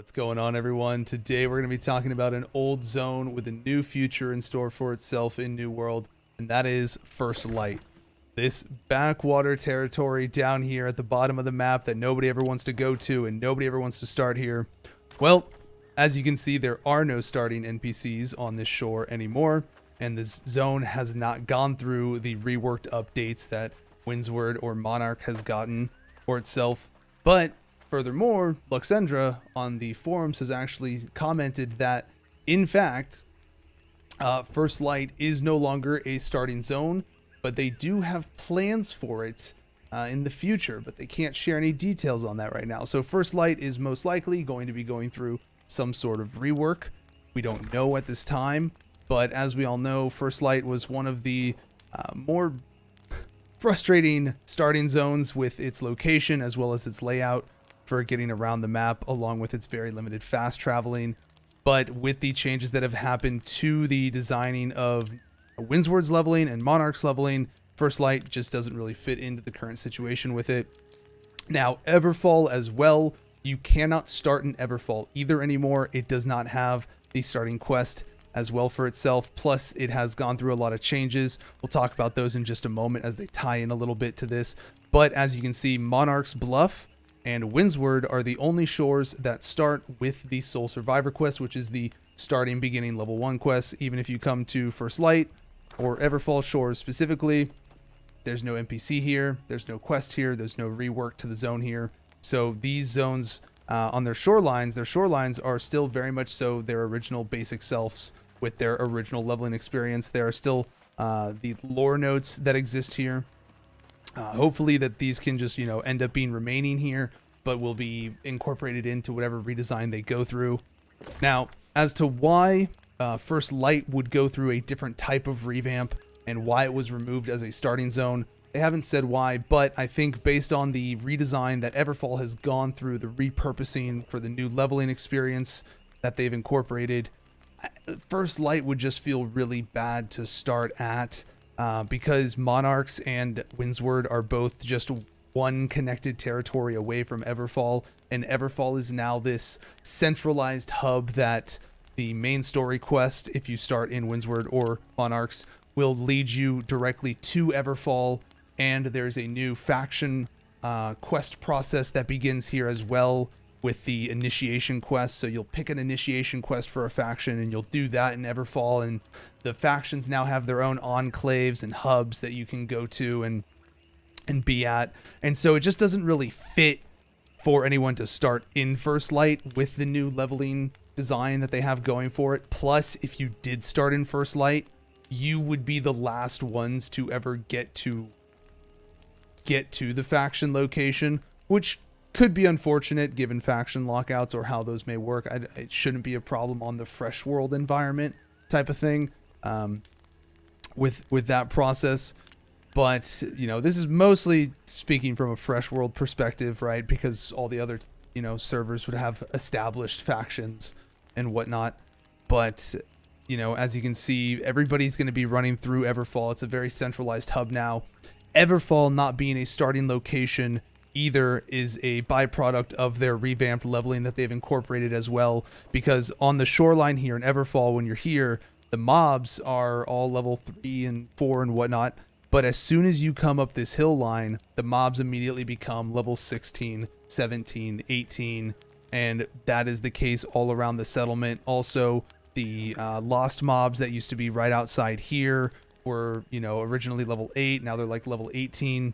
What's going on, everyone? Today we're going to be talking about an old zone with a new future in store for itself in New World, and that is First Light. This backwater territory down here at the bottom of the map that nobody ever wants to go to and nobody ever wants to start here. Well, as you can see, there are no starting NPCs on this shore anymore, and this zone has not gone through the reworked updates that Windsward or Monarch has gotten for itself. But furthermore, Luxendra on the forums has actually commented that, in fact, First Light is no longer a starting zone, but they do have plans for it in the future, but they can't share any details on that right now. So First Light is most likely going to be going through some sort of rework. We don't know at this time, but as we all know, First Light was one of the more frustrating starting zones with its location as well as its layout for getting around the map, along with its very limited fast traveling. But with the changes that have happened to the designing of Windsward's leveling and Monarch's leveling, First Light just doesn't really fit into the current situation with it. Now, Everfall as well, you cannot start in Everfall either anymore. It does not have the starting quest as well for itself. Plus, it has gone through a lot of changes. We'll talk about those in just a moment as they tie in a little bit to this. But as you can see, Monarch's Bluff and Windsward are the only shores that start with the Soul Survivor quest, which is the starting beginning level 1 quest. Even if you come to First Light or Everfall shores specifically, there's no NPC here, there's no quest here, there's no rework to the zone here. So these zones on their shorelines are still very much so their original basic selves with their original leveling experience. There are still the lore notes that exist here. Hopefully that these can just, end up being remaining here, but will be incorporated into whatever redesign they go through. Now, as to why First Light would go through a different type of revamp and why it was removed as a starting zone, they haven't said why, but I think based on the redesign that Everfall has gone through, the repurposing for the new leveling experience that they've incorporated, First Light would just feel really bad to start at. Because Monarchs and Windsward are both just one connected territory away from Everfall, and Everfall is now this centralized hub that the main story quest, if you start in Windsward or Monarchs, will lead you directly to Everfall, and there's a new faction quest process that begins here as well with the initiation quest. So you'll pick an initiation quest for a faction and you'll do that in Everfall, and the factions now have their own enclaves and hubs that you can go to and be at. And so it just doesn't really fit for anyone to start in First Light with the new leveling design that they have going for it. Plus, if you did start in First Light, you would be the last ones to ever get to the faction location, which could be unfortunate given faction lockouts or how those may work. It shouldn't be a problem on the Fresh World environment type of thing with that process. But, this is mostly speaking from a Fresh World perspective, right? Because all the other, servers would have established factions and whatnot. But, as you can see, everybody's going to be running through Everfall. It's a very centralized hub now. Everfall not being a starting location either is a byproduct of their revamped leveling that they've incorporated as well, because on the shoreline here in Everfall, when you're here, the mobs are all level 3 and 4 and whatnot, but as soon as you come up this hill line, the mobs immediately become level 16, 17, 18, and that is the case all around the settlement. Also, the lost mobs that used to be right outside here were, originally level 8, now they're like level 18,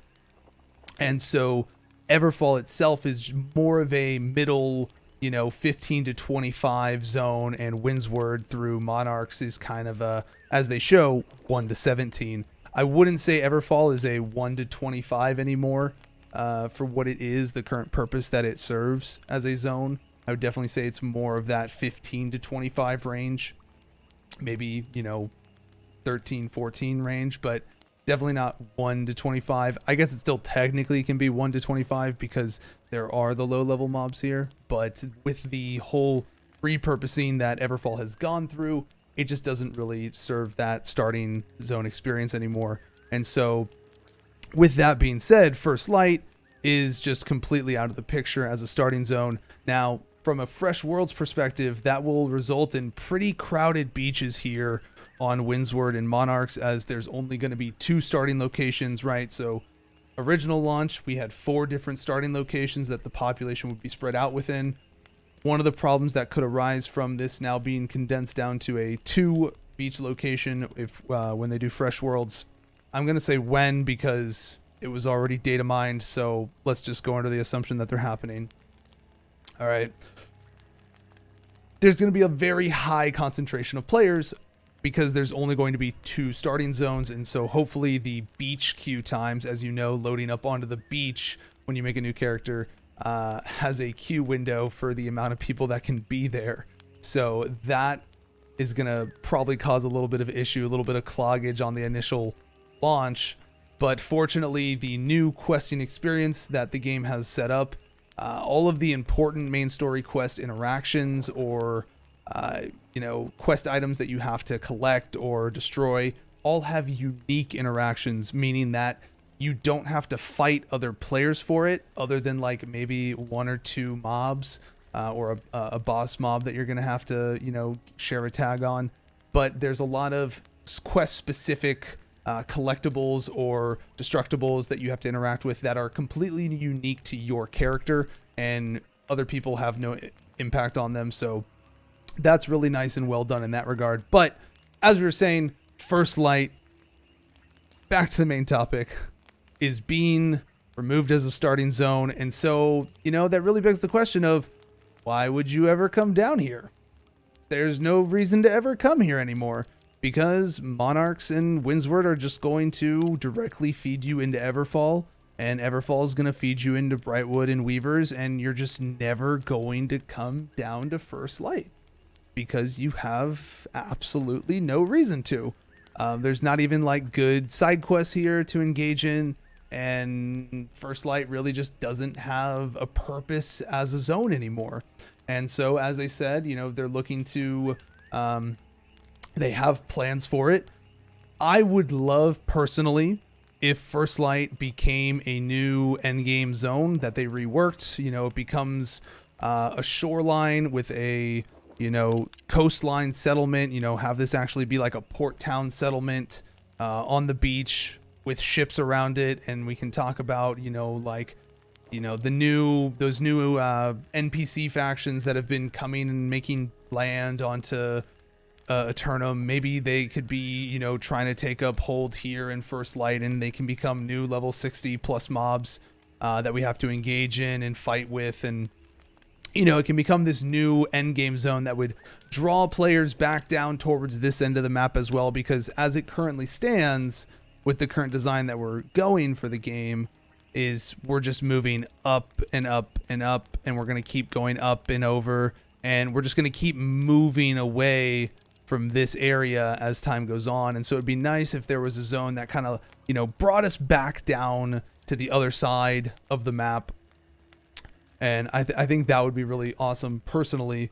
and so Everfall itself is more of a middle, 15 to 25 zone, and Windsward through Monarchs is kind of a, as they show, 1 to 17. I wouldn't say Everfall is a 1 to 25 anymore for what it is, the current purpose that it serves as a zone. I would definitely say it's more of that 15 to 25 range, maybe, 13, 14 range, but definitely not 1 to 25. I guess it still technically can be 1 to 25 because there are the low level mobs here. But with the whole repurposing that Everfall has gone through, it just doesn't really serve that starting zone experience anymore. And so with that being said, First Light is just completely out of the picture as a starting zone. Now, from a Fresh Worlds perspective, that will result in pretty crowded beaches here on Windsward and Monarchs, as there's only going to be 2 starting locations, right? So original launch, we had 4 different starting locations that the population would be spread out within. One of the problems that could arise from this now being condensed down to a 2 beach location when they do Fresh Worlds, I'm going to say when, because it was already data mined, so let's just go under the assumption that they're happening. All right. There's going to be a very high concentration of players because there's only going to be 2 starting zones, and so hopefully the beach queue times, as you know, loading up onto the beach when you make a new character, has a queue window for the amount of people that can be there. So that is going to probably cause a little bit of issue, a little bit of cloggage on the initial launch. But fortunately, the new questing experience that the game has set up, all of the important main story quest interactions or quest items that you have to collect or destroy, all have unique interactions, meaning that you don't have to fight other players for it, other than like maybe 1 or 2 mobs or a boss mob that you're going to have to, share a tag on. But there's a lot of quest-specific collectibles or destructibles that you have to interact with that are completely unique to your character, and other people have no impact on them. So that's really nice and well done in that regard. But as we were saying, First Light, back to the main topic, is being removed as a starting zone. And so, that really begs the question of, why would you ever come down here? There's no reason to ever come here anymore, because Monarchs and Windsward are just going to directly feed you into Everfall, and Everfall is going to feed you into Brightwood and Weavers, and you're just never going to come down to First Light because you have absolutely no reason to. There's not even like good side quests here to engage in, and First Light really just doesn't have a purpose as a zone anymore. And so, as they said, they're looking to, they have plans for it. I would love personally if First Light became a new endgame zone that they reworked. It becomes a shoreline with a coastline settlement. Have this actually be like a port town settlement on the beach with ships around it, and we can talk about those new NPC factions that have been coming and making land onto Eternum. Maybe they could be trying to take up hold here in First Light, and they can become new level 60 plus mobs that we have to engage in and fight with, and it can become this new endgame zone that would draw players back down towards this end of the map as well, because as it currently stands with the current design that we're going for the game, is we're just moving up and up and up, and we're going to keep going up and over, and we're just going to keep moving away from this area as time goes on. And so it'd be nice if there was a zone that kind of, brought us back down to the other side of the map. And I think that would be really awesome personally.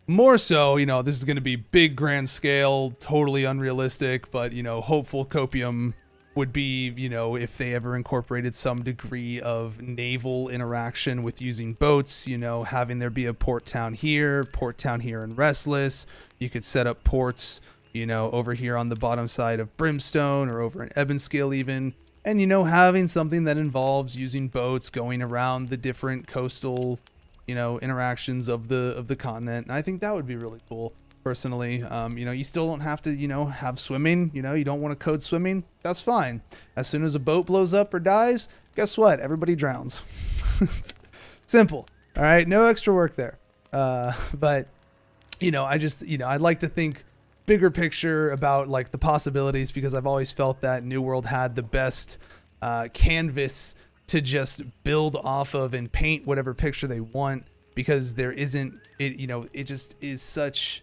More so, this is going to be big, grand scale, totally unrealistic, but, hopeful copium would be, if they ever incorporated some degree of naval interaction with using boats, having there be a port town here in Restless. You could set up ports, over here on the bottom side of Brimstone or over in Ebonscale even. And, having something that involves using boats, going around the different coastal, interactions of the continent. And I think that would be really cool, personally. You still don't have to, have swimming. You don't want to code swimming. That's fine. As soon as a boat blows up or dies, guess what? Everybody drowns. Simple. All right. No extra work there. But, I'd like to think bigger picture about like the possibilities, because I've always felt that New World had the best canvas to just build off of and paint whatever picture they want, because there isn't it just is such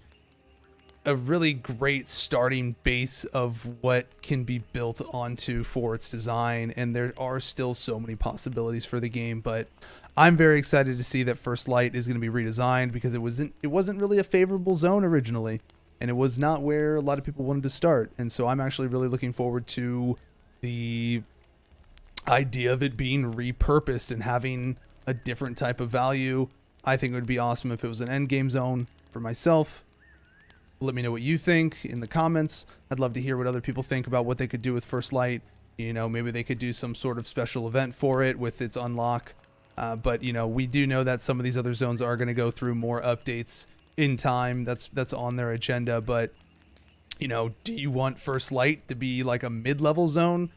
a really great starting base of what can be built onto for its design, and there are still so many possibilities for the game. But I'm very excited to see that First Light is going to be redesigned, because it wasn't really a favorable zone originally, and it was not where a lot of people wanted to start. And so I'm actually really looking forward to the idea of it being repurposed and having a different type of value. I think it would be awesome if it was an end game zone for myself. Let me know what you think in the comments. I'd love to hear what other people think about what they could do with First Light. You know, maybe they could do some sort of special event for it with its unlock. But, you know, we do know that some of these other zones are going to go through more updates in time. That's on their agenda. But, you know, do you want First Light to be like a mid-level zone?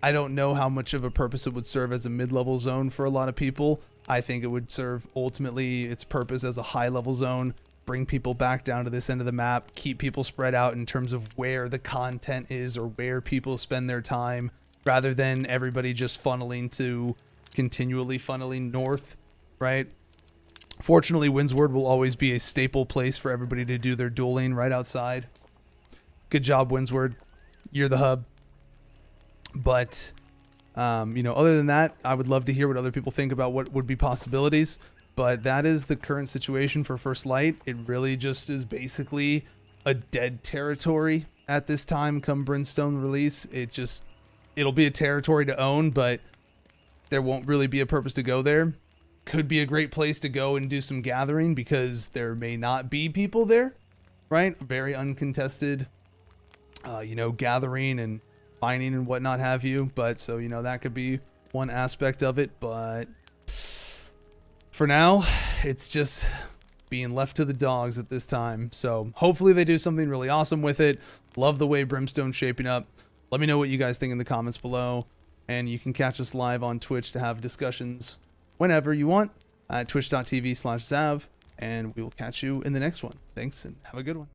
I don't know how much of a purpose it would serve as a mid-level zone for a lot of people. I think it would serve ultimately its purpose as a high-level zone. Bring people back down to this end of the map, keep people spread out in terms of where the content is or where people spend their time, rather than everybody just continually funneling north, right? Fortunately, Windsward will always be a staple place for everybody to do their dueling right outside. Good job, Windsward. You're the hub. But, you know, other than that, I would love to hear what other people think about what would be possibilities. But that is the current situation for First Light. It really just is basically a dead territory at this time come Brimstone release. It'll be a territory to own, but there won't really be a purpose to go there. Could be a great place to go and do some gathering because there may not be people there, right? Very uncontested, you know, gathering and mining and whatnot have you. But so, you know, that could be one aspect of it, but for now, it's just being left to the dogs at this time. So hopefully they do something really awesome with it. Love the way Brimstone's shaping up. Let me know what you guys think in the comments below. And you can catch us live on Twitch to have discussions whenever you want at twitch.tv/Zav. And we will catch you in the next one. Thanks and have a good one.